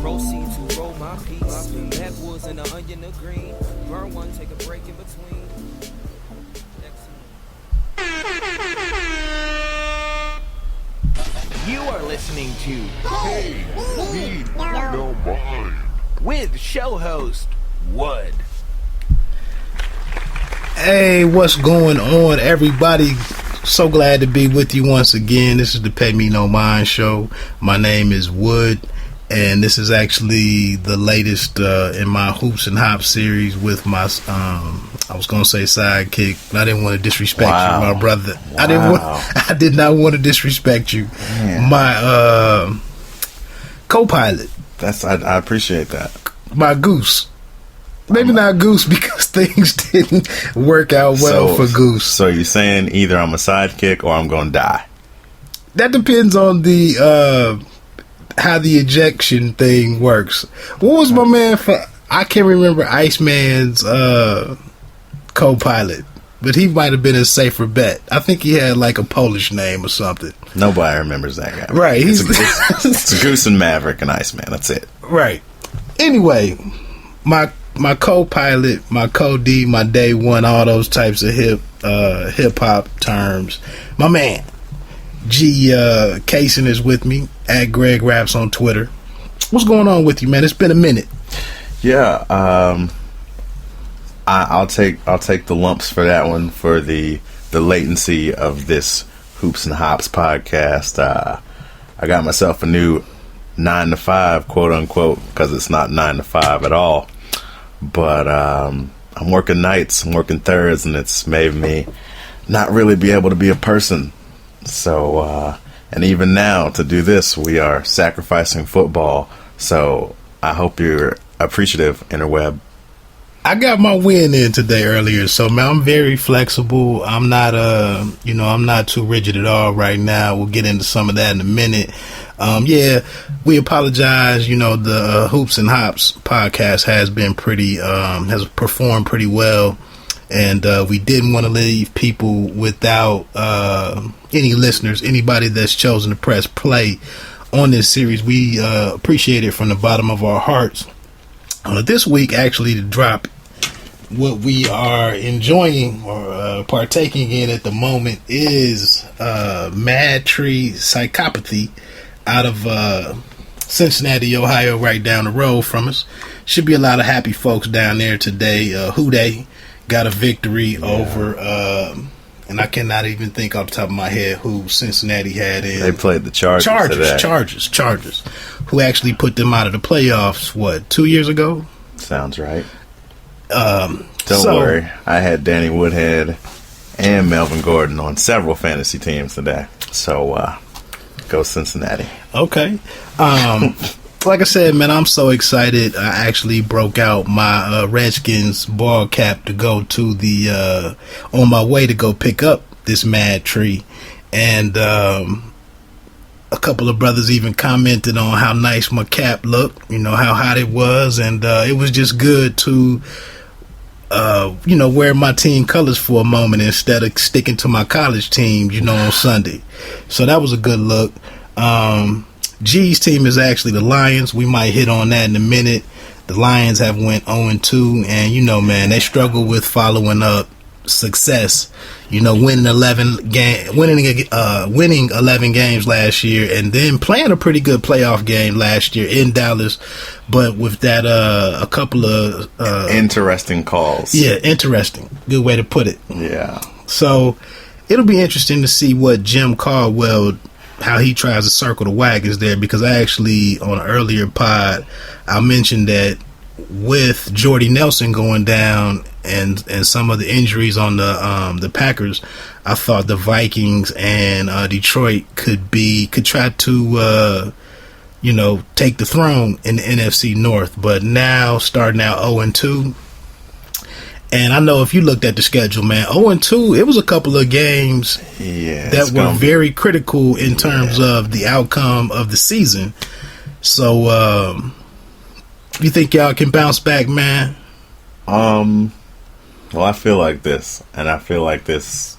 Proceed to roll my piece. Backwoods and the onion of green. Burn one, take a break in between. You are listening to Hey, we no mind. with show host Wood. Hey, what's going on, everybody? So glad to be with you once again. This is the Pay Me No Mind show. My name is Wood, and this is actually the latest in my Hoops and Hops series with my I was gonna say sidekick, but I didn't want to disrespect you, my brother. I did not want to disrespect you. Man. My co-pilot, I appreciate that. my goose. Maybe not Goose because things didn't work out well for Goose. So you're saying either I'm a sidekick or I'm going to die? That depends on the how the ejection thing works. What was my man for? I can't remember Iceman's co-pilot, but he might have been a safer bet. I think he had like a Polish name or something. Nobody remembers that guy. Right. It's a Goose and Maverick and Iceman. That's it. Right. Anyway, my co-pilot, my co-D, my day one, all those types of hip hop terms. My man, G Kaysen is with me at Greg Raps on Twitter. What's going on with you, man? It's been a minute. Yeah, I'll take the lumps for that one, for the latency of this Hoops and Hops podcast. I got myself a new 9 to 5, quote unquote, because it's not 9 to 5 at all. But I'm working nights, I'm working thirds, and it's made me not really be able to be a person. So, and even now to do this, we are sacrificing football. So I hope you're appreciative, interweb. I got my win in today earlier, so man, I'm very flexible. I'm not I'm not too rigid at all right now. We'll get into some of that in a minute. Yeah, we apologize. The Hoops and Hops podcast has been has performed pretty well, and we didn't want to leave people without any listeners, anybody that's chosen to press play on this series. We appreciate it from the bottom of our hearts. This week, actually, to drop what we are enjoying or partaking in at the moment is Mad Tree Psychopathy out of Cincinnati, Ohio, right down the road from us. Should be a lot of happy folks down there today. Houday got a victory over, and I cannot even think off the top of my head who Cincinnati had in. They played the Chargers today. Chargers, who actually put them out of the playoffs, 2 years ago? Sounds right. Don't worry. I had Danny Woodhead and Melvin Gordon on several fantasy teams today. So, go Cincinnati. Okay. Like I said, man, I'm so excited. I actually broke out my Redskins ball cap to go to the on my way to go pick up this Mad Tree, and a couple of brothers even commented on how nice my cap looked, how hot it was, and it was just good to wear my team colors for a moment instead of sticking to my college team, on Sunday. So that was a good look. G's team is actually the Lions. We might hit on that in a minute. The Lions have went 0-2, and man, they struggle with following up success. Winning 11 games last year, and then playing a pretty good playoff game last year in Dallas, but with that a couple of interesting calls. Yeah, interesting. Good way to put it. Yeah. So it'll be interesting to see what Jim Caldwell, how he tries to circle the wagons there, because I actually, on an earlier pod, I mentioned that with Jordy Nelson going down and some of the injuries on the Packers, I thought the Vikings and Detroit could try to take the throne in the NFC North. But now starting out 0-2, and I know if you looked at the schedule, man, 0-2, it was a couple of games that were very critical in terms of the outcome of the season. So, you think y'all can bounce back, man? Well, I feel like this, and I feel like this.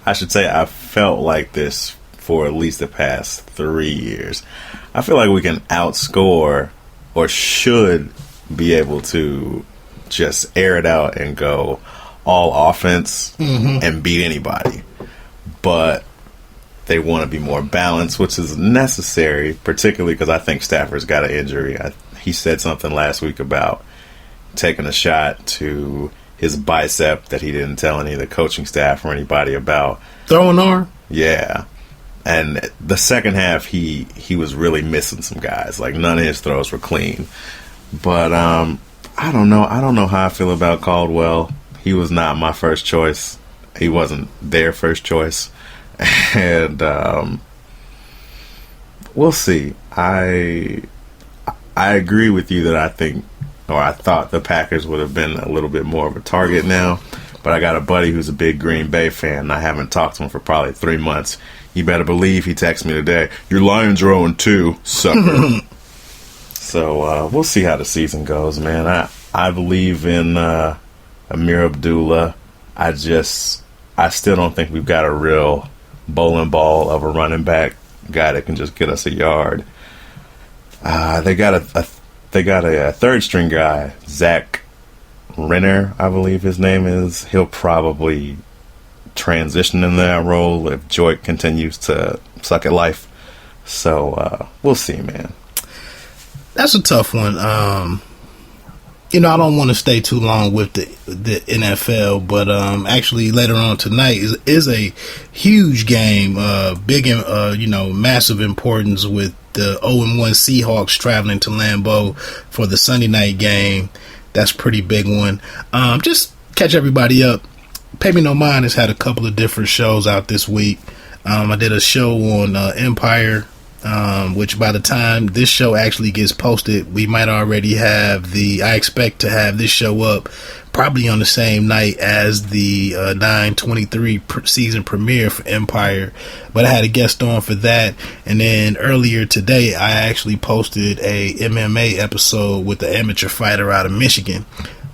I should say I felt like this for at least the past 3 years. I feel like we can outscore, or should be able to just air it out and go all offense and beat anybody. But they want to be more balanced, which is necessary, particularly because I think Stafford's got an injury. He said something last week about taking a shot to his bicep that he didn't tell any of the coaching staff or anybody about. Throwing arm? Yeah. And the second half, he was really missing some guys. Like, none of his throws were clean. But I don't know. I don't know how I feel about Caldwell. He was not my first choice. He wasn't their first choice. And we'll see. I agree with you that I thought the Packers would have been a little bit more of a target now. But I got a buddy who's a big Green Bay fan, and I haven't talked to him for probably 3 months. You better believe he texted me today, "Your Lions are 0-2, sucker." So we'll see how the season goes, man. I believe in Amir Abdullah. I still don't think we've got a real bowling ball of a running back guy that can just get us a yard. They got a third string guy, Zach Renner, I believe his name is. He'll probably transition in that role if Joyk continues to suck at life. So we'll see, man. That's a tough one. I don't want to stay too long with the NFL, but actually later on tonight is a huge game, big and massive importance with the 0-1 Seahawks traveling to Lambeau for the Sunday night game. That's a pretty big one. Just catch everybody up. Pay Me No Mind has had a couple of different shows out this week. I did a show on Empire, which by the time this show actually gets posted, we might already have I expect to have this show up probably on the same night as the 9/23 season premiere for Empire. But I had a guest on for that. And then earlier today, I actually posted a MMA episode with the amateur fighter out of Michigan,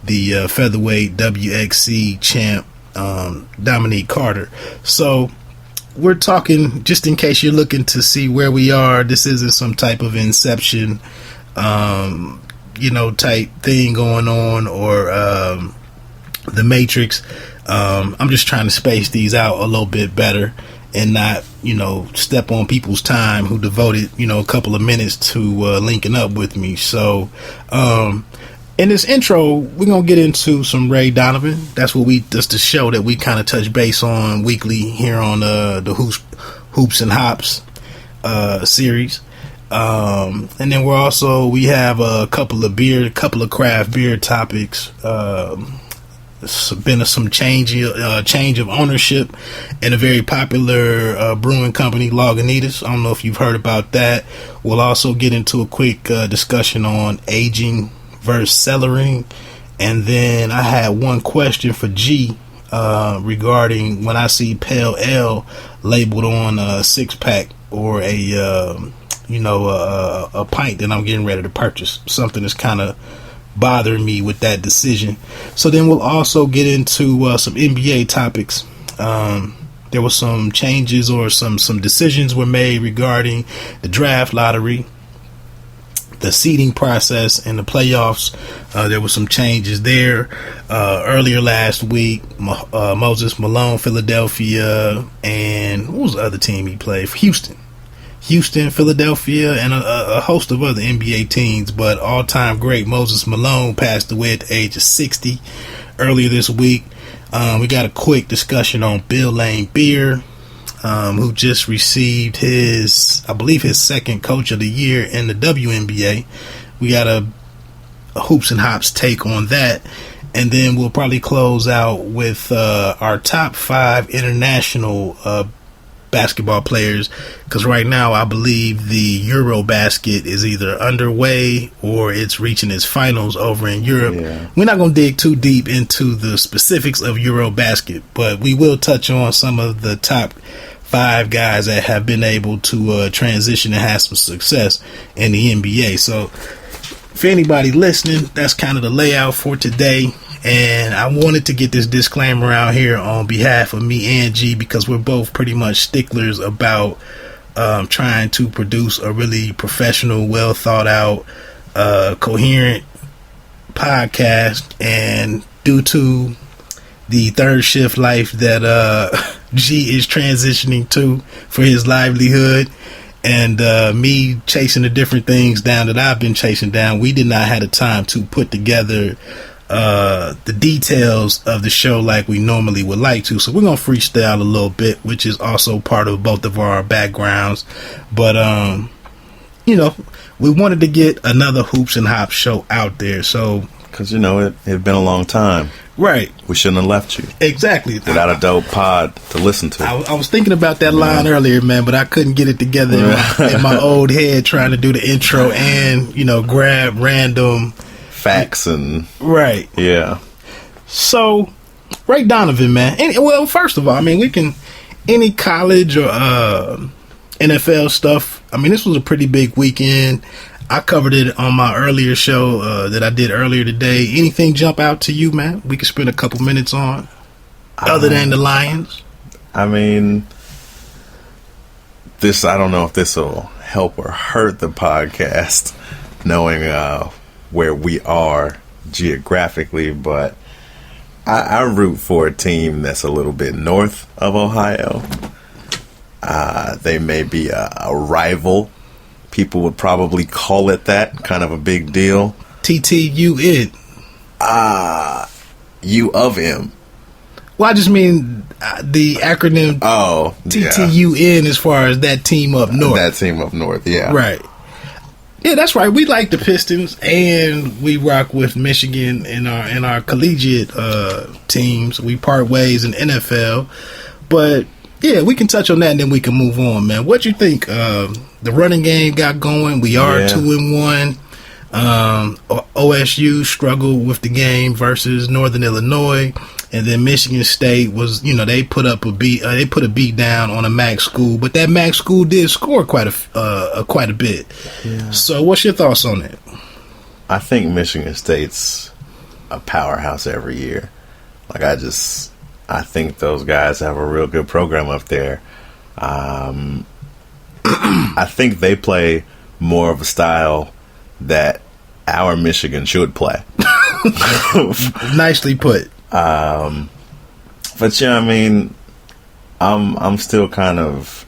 the featherweight WXC champ, Dominique Carter. So we're talking, just in case you're looking to see where we are, this isn't some type of Inception, type thing going on, or The Matrix. I'm just trying to space these out a little bit better and not, step on people's time who devoted, a couple of minutes to linking up with me. So, in this intro, we're going to get into some Ray Donovan. That's the show that we kind of touch base on weekly here on the Hoops and Hops series. And then we have a couple of craft beer topics. There's been some change of ownership in a very popular brewing company, Lagunitas. I don't know if you've heard about that. We'll also get into a quick discussion on aging versus cellaring. And then I had one question for G regarding when I see Pale Ale labeled on a 6-pack or a pint that I'm getting ready to purchase. Something that's kind of bothering me with that decision. So then we'll also get into some NBA topics. There were some changes or some decisions were made regarding the draft lottery, the seeding process, and the playoffs. There were some changes there. Earlier last week, Moses Malone, Philadelphia, and what was the other team he played for? Houston, Philadelphia, and a host of other NBA teams. But all-time great Moses Malone passed away at the age of 60 earlier this week. We got a quick discussion on Bill Laimbeer, who just received his second Coach of the Year in the WNBA. We got a Hoops and Hops take on that. And then we'll probably close out with our top 5 international basketball players, because right now I believe the Eurobasket is either underway or it's reaching its finals over in Europe. Yeah. We're not going to dig too deep into the specifics of Eurobasket, but we will touch on some of the top 5 guys that have been able to transition and have some success in the NBA. So for anybody listening, that's kind of the layout for today. And I wanted to get this disclaimer out here on behalf of me and G, because we're both pretty much sticklers about trying to produce a really professional, well thought out, coherent podcast. And due to the third shift life that G is transitioning to for his livelihood, and me chasing the different things down that I've been chasing down, we did not have the time to put together the details of the show like we normally would like to. So we're gonna freestyle a little bit, which is also part of both of our backgrounds. But you know, we wanted to get another Hoops and Hops show out there. So because you know it had been a long time. Right. We shouldn't have left you. Exactly. Without a dope pod to listen to. I was thinking about that line earlier, man, but I couldn't get it together in my old head trying to do the intro and, you know, grab random facts and... Right. Yeah. So, Ray Donovan, man. Well, first of all, I mean, we can... Any college or NFL stuff, I mean, this was a pretty big weekend. I covered it on my earlier show that I did earlier today. Anything jump out to you, man? We could spend a couple minutes on, other than the Lions. I mean, this, I don't know if this will help or hurt the podcast, knowing where we are geographically, but I root for a team that's a little bit north of Ohio. They may be a rival. People would probably call it that, kind of a big deal. TTUN. U of M. Well, I just mean the acronym. Oh, TTUN as far as that team up north. That team up north, yeah. Right. Yeah, that's right. We like the Pistons, and we rock with Michigan in our collegiate teams. We part ways in NFL, but yeah, we can touch on that and then we can move on, man. What you think? The running game got going. We are 2-1. OSU struggled with the game versus Northern Illinois, and then Michigan State was, you know, they put a beat down on a MAC school, but that MAC school did score quite a bit. Yeah. So, what's your thoughts on it? I think Michigan State's a powerhouse every year. Like I think those guys have a real good program up there. I think they play more of a style that our Michigan should play. Nicely put. But yeah, I mean, I'm still kind of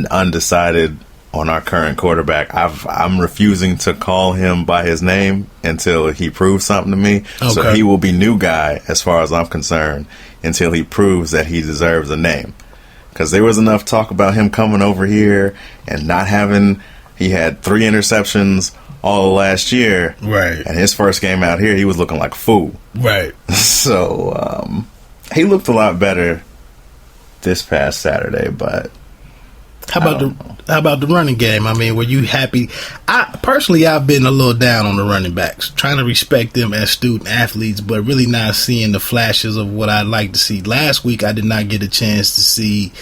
undecided on our current quarterback. I'm refusing to call him by his name until he proves something to me. Okay. So he will be new guy as far as I'm concerned until he proves that he deserves a name. Because there was enough talk about him coming over here and not having. He had 3 interceptions all last year. Right. And his first game out here, he was looking like a fool. Right. So he looked a lot better this past Saturday, but how about the running game? I mean, were you happy? I've been a little down on the running backs, trying to respect them as student athletes, but really not seeing the flashes of what I'd like to see. Last week, I did not get a chance to see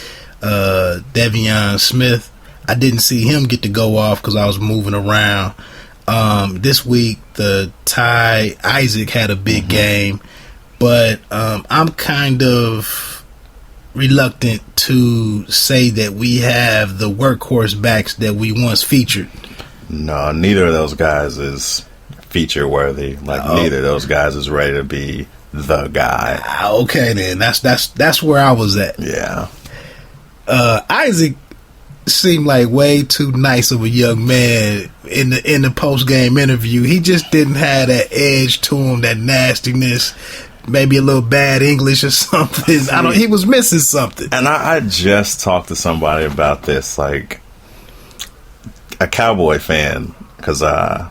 Devion Smith. I didn't see him get to go off because I was moving around. This week, the Ty Isaac had a big game, but I'm kind of reluctant to say that we have the workhorse backs that we once featured. No, neither of those guys is feature worthy. Neither of those guys is ready to be the guy. Okay, then that's where I was at. Yeah. Isaac seemed like way too nice of a young man in the post game interview. He just didn't have that edge to him, that nastiness. Maybe a little bad English or something. He was missing something. And I just talked to somebody about this, like a Cowboy fan, because the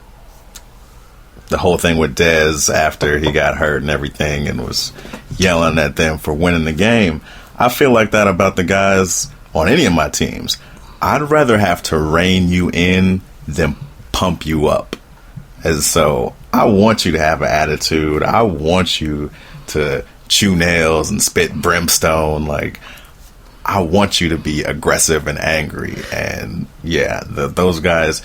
whole thing with Dez after he got hurt and everything and was yelling at them for winning the game. I feel like that about the guys on any of my teams. I'd rather have to rein you in than pump you up. And so I want you to have an attitude. I want you to chew nails and spit brimstone. Like, I want you to be aggressive and angry. And yeah, those guys,